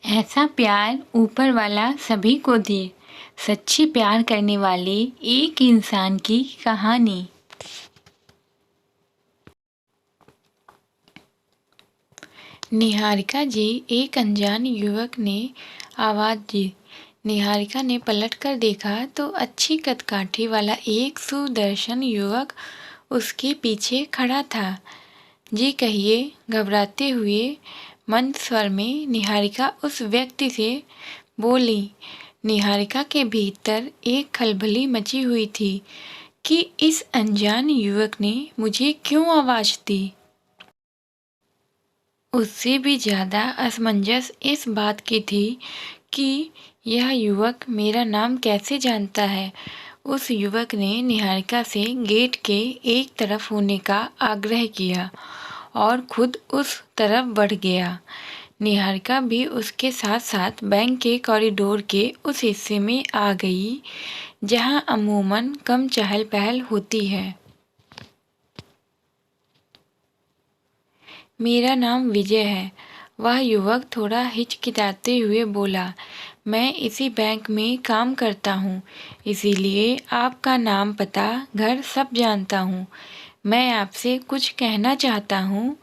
ऐसा प्यार ऊपर वाला सभी को दे। सच्ची प्यार करने वाले एक इंसान की कहानी। निहारिका जी, एक अनजान युवक ने आवाज़ दी। निहारिका ने पलटकर देखा तो अच्छी कदकाठी वाला एक सुदर्शन युवक उसके पीछे खड़ा था। जी कहिए, घबराते हुए मंद स्वर में निहारिका उस व्यक्ति से बोली। निहारिका के भीतर एक खलबली मची हुई थी कि इस अनजान युवक ने मुझे क्यों आवाज़ दी। उससे भी ज़्यादा असमंजस इस बात की थी कि यह युवक मेरा नाम कैसे जानता है। उस युवक ने निहारिका से गेट के एक तरफ होने का आग्रह किया और खुद उस तरफ बढ़ गया। निहारिका भी उसके साथ साथ बैंक के कॉरिडोर के उस हिस्से में आ गई जहां अमूमन कम चहल पहल होती है। मेरा नाम विजय है, वह युवक थोड़ा हिचकिचाते हुए बोला। मैं इसी बैंक में काम करता हूँ, इसीलिए आपका नाम, पता, घर सब जानता हूँ। मैं आपसे कुछ कहना चाहता हूँ।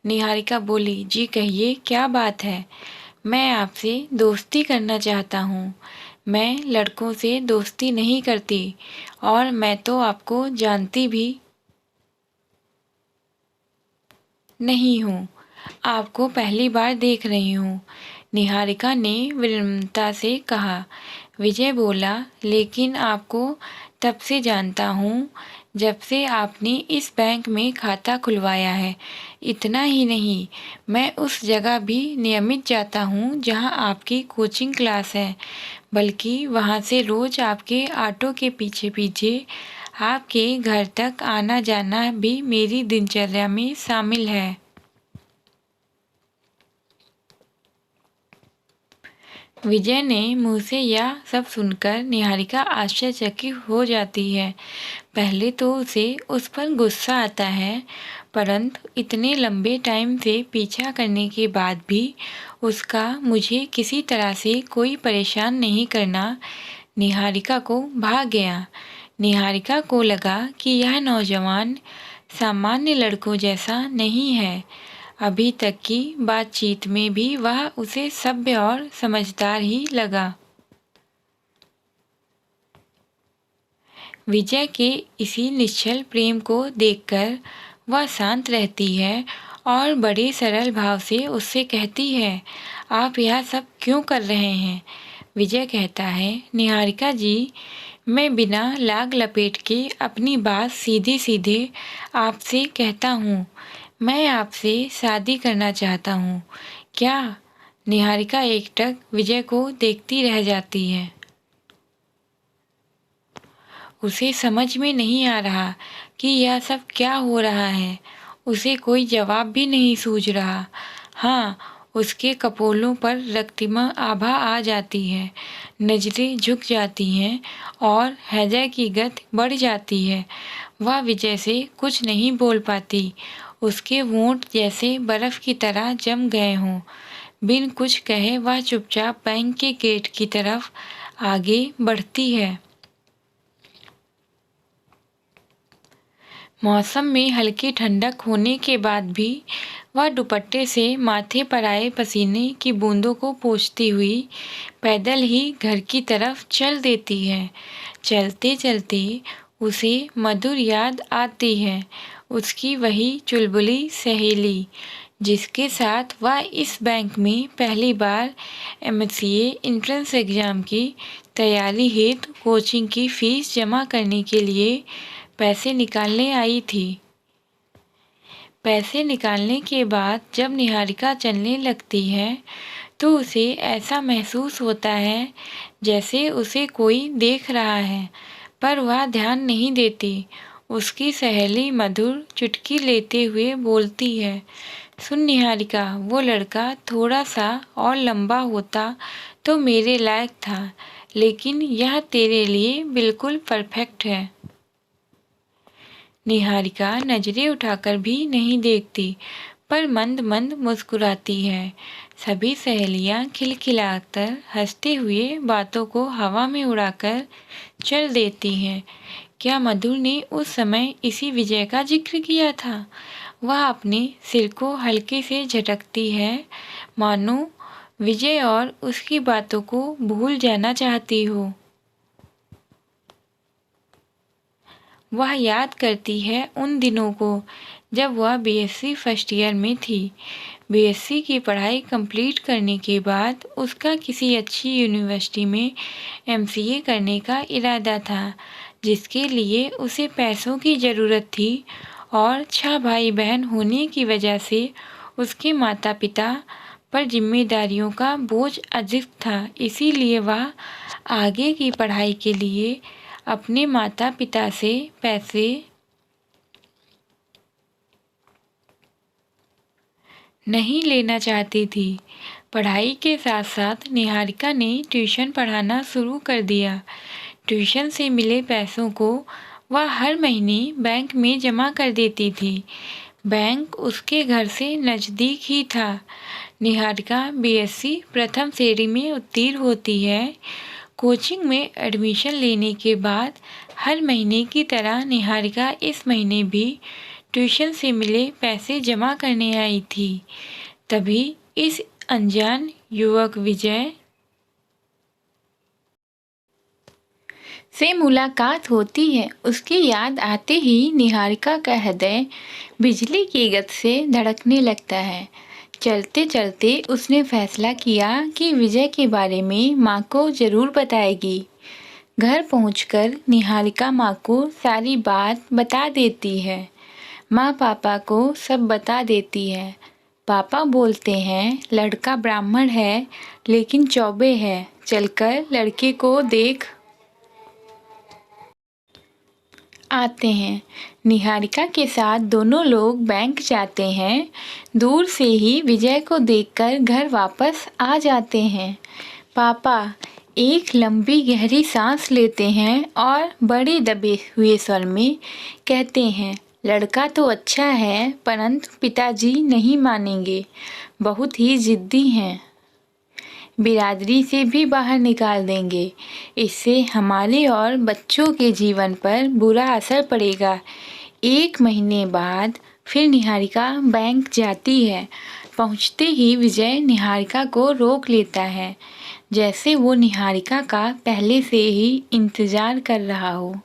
निहारिका बोली। जी कहिए, क्या बात है। मैं आपसे दोस्ती करना चाहता हूँ। मैं लड़कों से दोस्ती नहीं करती और मैं तो आपको जानती भी नहीं हूँ, आपको पहली बार देख रही हूँ, निहारिका ने विनम्रता से कहा। विजय बोला, लेकिन आपको तब से जानता हूँ जब से आपने इस बैंक में खाता खुलवाया है। इतना ही नहीं, मैं उस जगह भी नियमित जाता हूँ जहाँ आपकी कोचिंग क्लास है, बल्कि वहाँ से रोज़ आपके ऑटो के पीछे पीछे आपके घर तक आना जाना भी मेरी दिनचर्या में शामिल है। विजय ने मुंह से यह सब सुनकर निहारिका आश्चर्यचकित हो जाती है। पहले तो उसे उस पर गुस्सा आता है, परंतु इतने लंबे टाइम से पीछा करने के बाद भी उसका मुझे किसी तरह से कोई परेशान नहीं करना निहारिका को भा गया। निहारिका को लगा कि यह नौजवान सामान्य लड़कों जैसा नहीं है। अभी तक की बातचीत में भी वह उसे सभ्य और समझदार ही लगा। विजय के इसी निश्चल प्रेम को देखकर वह शांत रहती है और बड़े सरल भाव से उससे कहती है, आप यह सब क्यों कर रहे हैं। विजय कहता है, निहारिका जी, मैं बिना लाग लपेट के अपनी बात सीधे सीधे आपसे कहता हूँ। मैं आपसे शादी करना चाहता हूँ। क्या। निहारिका एकटक विजय को देखती रह जाती है। उसे समझ में नहीं आ रहा कि यह सब क्या हो रहा है। उसे कोई जवाब भी नहीं सूझ रहा। हाँ, उसके कपोलों पर रक्तिमा आभा आ जाती है, नजरें झुक जाती हैं और हृदय की गति बढ़ जाती है। वह विजय से कुछ नहीं बोल पाती। उसके होंठ जैसे बर्फ की तरह जम गए हों। बिन कुछ कहे वह चुपचाप बैंक के गेट की तरफ आगे बढ़ती है। मौसम में हल्की ठंडक होने के बाद भी वह दुपट्टे से माथे पर आए पसीने की बूंदों को पोंछती हुई पैदल ही घर की तरफ चल देती है। चलते चलते उसे मधुर याद आती है, उसकी वही चुलबुली सहेली जिसके साथ वह इस बैंक में पहली बार एमसीए एंट्रेंस एग्ज़ाम की तैयारी हेतु कोचिंग की फ़ीस जमा करने के लिए पैसे निकालने आई थी। पैसे निकालने के बाद जब निहारिका चलने लगती है तो उसे ऐसा महसूस होता है जैसे उसे कोई देख रहा है, पर वह ध्यान नहीं देती। उसकी सहेली मधुर चुटकी लेते हुए बोलती है, सुन निहारिका, वो लड़का थोड़ा सा और लंबा होता तो मेरे लायक था, लेकिन यह तेरे लिए बिल्कुल परफेक्ट है। निहारिका नजरें उठाकर भी नहीं देखती, पर मंद मंद मुस्कुराती है। सभी सहेलियां खिलखिलाकर हंसते हुए बातों को हवा में उड़ाकर चल देती हैं। क्या मधुर ने उस समय इसी विजय का जिक्र किया था? वह अपने सिर को हल्के से झटकती है, मानो विजय और उसकी बातों को भूल जाना चाहती हो। वह याद करती है उन दिनों को जब वह बीएससी फर्स्ट ईयर में थी। बीएससी की पढ़ाई कंप्लीट करने के बाद उसका किसी अच्छी यूनिवर्सिटी में एमसीए करने का इरादा था, जिसके लिए उसे पैसों की ज़रूरत थी और 6 भाई बहन होने की वजह से उसके माता पिता पर जिम्मेदारियों का बोझ अधिक था। इसीलिए वह आगे की पढ़ाई के लिए अपने माता पिता से पैसे नहीं लेना चाहती थी। पढ़ाई के साथ साथ निहारिका ने ट्यूशन पढ़ाना शुरू कर दिया। ट्यूशन से मिले पैसों को वह हर महीने बैंक में जमा कर देती थी। बैंक उसके घर से नज़दीक ही था। निहारिका बीएससी प्रथम श्रेणी में उत्तीर्ण होती है। कोचिंग में एडमिशन लेने के बाद हर महीने की तरह निहारिका इस महीने भी ट्यूशन से मिले पैसे जमा करने आई थी। तभी इस अनजान युवक विजय से मुलाकात होती है। उसकी याद आते ही निहारिका का हृदय बिजली की गति से धड़कने लगता है। चलते चलते उसने फैसला किया कि विजय के बारे में माँ को ज़रूर बताएगी। घर पहुंचकर निहारिका माँ को सारी बात बता देती है। माँ पापा को सब बता देती है। पापा बोलते हैं लड़का ब्राह्मण है लेकिन चौबे है, चलकर लड़के को देख आते हैं। निहारिका के साथ दोनों लोग बैंक जाते हैं। दूर से ही विजय को देखकर घर वापस आ जाते हैं। पापा एक लंबी गहरी सांस लेते हैं और बड़े दबे हुए स्वर में कहते हैं, लड़का तो अच्छा है परंतु पिताजी नहीं मानेंगे, बहुत ही जिद्दी हैं, बिरादरी से भी बाहर निकाल देंगे। इससे हमारे और बच्चों के जीवन पर बुरा असर पड़ेगा। 1 महीने बाद फिर निहारिका बैंक जाती है। पहुंचते ही विजय निहारिका को रोक लेता है, जैसे वो निहारिका का पहले से ही इंतज़ार कर रहा हो।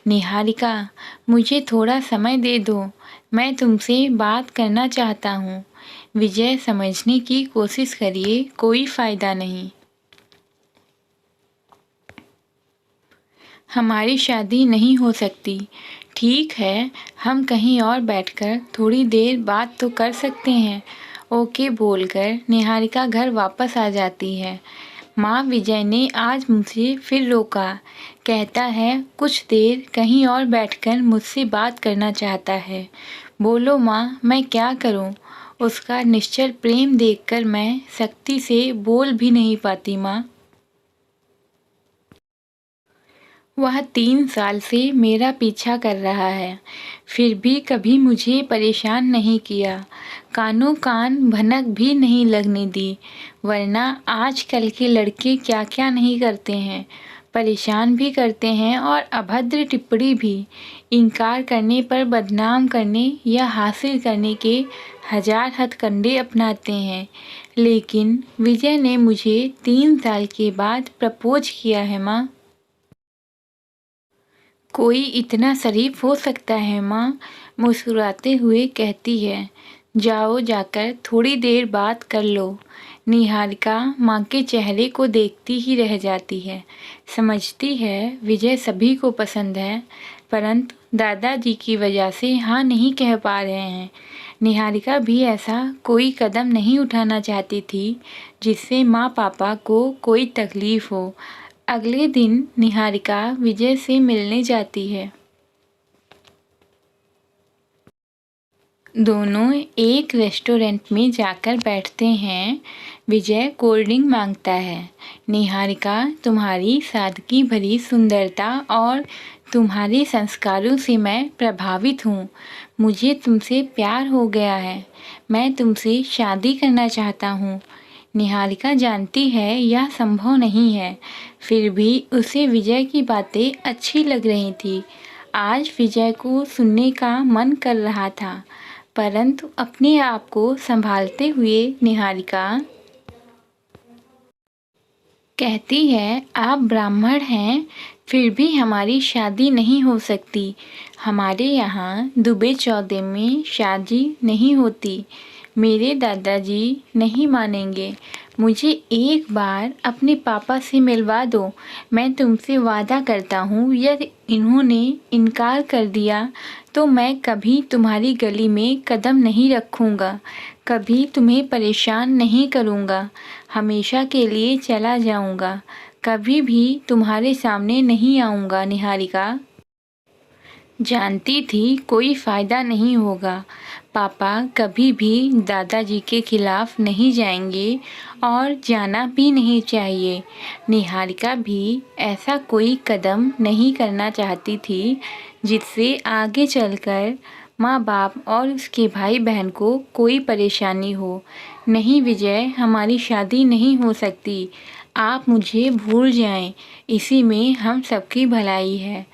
निहारिका, मुझे थोड़ा समय दे दो, मैं तुमसे बात करना चाहता हूँ। विजय, समझने की कोशिश करिए, कोई फ़ायदा नहीं। हमारी शादी नहीं हो सकती। ठीक है, हम कहीं और बैठकर थोड़ी देर बात तो कर सकते हैं। ओके बोलकर निहारिका घर वापस आ जाती है। माँ, विजय ने आज मुझे फिर रोका। कहता है कुछ देर कहीं और बैठकर मुझसे बात करना चाहता है। बोलो माँ, मैं क्या करूँ? उसका निश्चल प्रेम देखकर मैं सख्ती से बोल भी नहीं पाती। माँ, वह 3 साल से मेरा पीछा कर रहा है, फिर भी कभी मुझे परेशान नहीं किया, कानों कान भनक भी नहीं लगने दी। वरना आजकल के लड़के क्या क्या नहीं करते हैं, परेशान भी करते हैं और अभद्र टिप्पणी भी। इनकार करने पर बदनाम करने या हासिल करने के 1000 हथकंडे अपनाते हैं। लेकिन विजय ने मुझे 3 साल के बाद प्रपोज किया है। माँ, कोई इतना शरीफ हो सकता है? माँ मुस्कुराते हुए कहती है। जाओ, जाकर थोड़ी देर बात कर लो। निहारिका माँ के चेहरे को देखती ही रह जाती है। समझती है विजय सभी को पसंद है, परंतु दादाजी की वजह से हाँ नहीं कह पा रहे हैं। निहारिका भी ऐसा कोई कदम नहीं उठाना चाहती थी जिससे माँ पापा को कोई तकलीफ़ हो। अगले दिन निहारिका विजय से मिलने जाती है। दोनों एक रेस्टोरेंट में जाकर बैठते हैं। विजय कोल्ड ड्रिंक मांगता है। निहारिका, तुम्हारी सादगी भरी सुंदरता और तुम्हारे संस्कारों से मैं प्रभावित हूँ। मुझे तुमसे प्यार हो गया है। मैं तुमसे शादी करना चाहता हूँ। निहारिका जानती है यह संभव नहीं है, फिर भी उसे विजय की बातें अच्छी लग रही थी। आज विजय को सुनने का मन कर रहा था, परंतु अपने आप को संभालते हुए निहारिका कहती है, आप ब्राह्मण हैं, फिर भी हमारी शादी नहीं हो सकती। हमारे यहाँ दुबे चौदे में शादी नहीं होती। मेरे दादाजी नहीं मानेंगे। मुझे एक बार अपने पापा से मिलवा दो। मैं तुमसे वादा करता हूँ, यदि इन्होंने इनकार कर दिया तो मैं कभी तुम्हारी गली में कदम नहीं रखूँगा, कभी तुम्हें परेशान नहीं करूँगा, हमेशा के लिए चला जाऊँगा, कभी भी तुम्हारे सामने नहीं आऊँगा। निहारिका जानती थी कोई फ़ायदा नहीं होगा। पापा कभी भी दादाजी के खिलाफ़ नहीं जाएंगे और जाना भी नहीं चाहिए। निहारिका भी ऐसा कोई कदम नहीं करना चाहती थी जिससे आगे चलकर माँ बाप और उसके भाई बहन को कोई परेशानी हो। नहीं विजय, हमारी शादी नहीं हो सकती। आप मुझे भूल जाएं, इसी में हम सबकी भलाई है।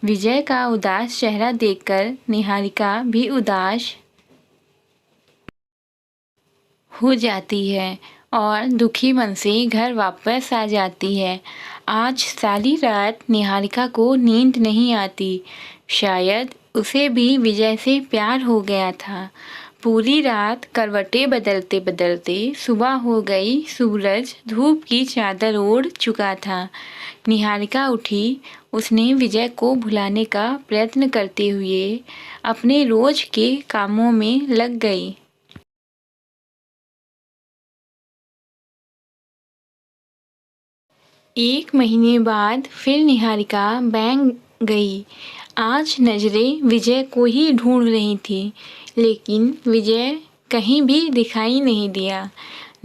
विजय का उदास चेहरा देखकर निहारिका भी उदास हो जाती है और दुखी मन से घर वापस आ जाती है। आज सारी रात निहारिका को नींद नहीं आती। शायद उसे भी विजय से प्यार हो गया था। पूरी रात करवटें बदलते बदलते सुबह हो गई। सूरज धूप की चादर ओढ़ चुका था। निहारिका उठी। उसने विजय को भुलाने का प्रयत्न करते हुए अपने रोज के कामों में लग गई। एक महीने बाद फिर निहारिका बैंक गई। आज नज़रें विजय को ही ढूंढ रही थी, लेकिन विजय कहीं भी दिखाई नहीं दिया।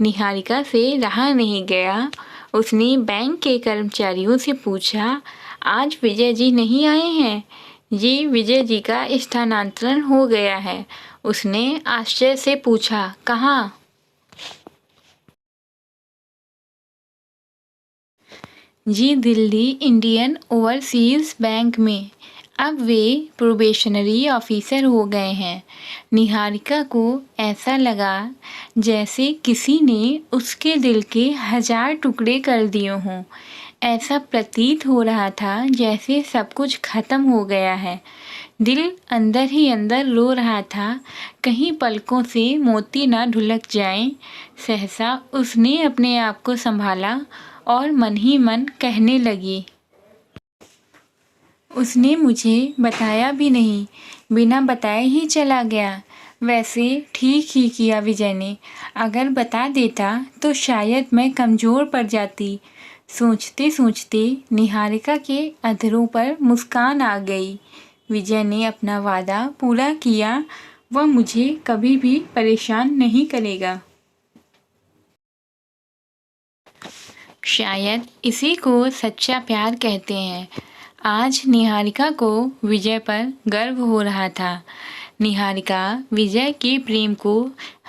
निहारिका से रहा नहीं गया। उसने बैंक के कर्मचारियों से पूछा, आज विजय जी नहीं आए हैं? जी, विजय जी का स्थानांतरण हो गया है। उसने आश्चर्य से पूछा, कहाँ? जी, दिल्ली इंडियन ओवरसीज़ बैंक में। अब वे प्रोबेशनरी ऑफिसर हो गए हैं। निहारिका को ऐसा लगा जैसे किसी ने उसके दिल के 1000 टुकड़े कर दिए हों। ऐसा प्रतीत हो रहा था जैसे सब कुछ खत्म हो गया है। दिल अंदर ही अंदर रो रहा था, कहीं पलकों से मोती ना ढुलक जाएं। सहसा उसने अपने आप को संभाला और मन ही मन कहने लगी, उसने मुझे बताया भी नहीं, बिना बताए ही चला गया। वैसे ठीक ही किया विजय ने। अगर बता देता तो शायद मैं कमज़ोर पड़ जाती। सोचते सोचते निहारिका के अधरों पर मुस्कान आ गई। विजय ने अपना वादा पूरा किया। वह मुझे कभी भी परेशान नहीं करेगा। शायद इसी को सच्चा प्यार कहते हैं। आज निहारिका को विजय पर गर्व हो रहा था। निहारिका विजय के प्रेम को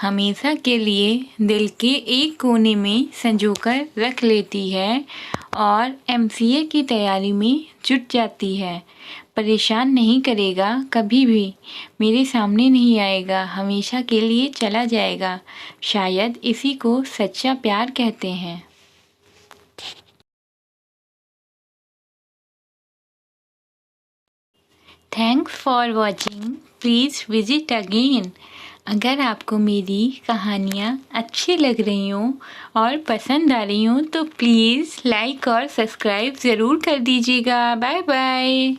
हमेशा के लिए दिल के एक कोने में संजोकर रख लेती है और एमसीए की तैयारी में जुट जाती है। परेशान नहीं करेगा कभी भी, मेरे सामने नहीं आएगा, हमेशा के लिए चला जाएगा। शायद इसी को सच्चा प्यार कहते हैं। Thanks for watching. Please visit again. अगर आपको मेरी कहानियाँ अच्छी लग रही हों और पसंद आ रही हों तो प्लीज़ लाइक और सब्सक्राइब ज़रूर कर दीजिएगा। Bye bye.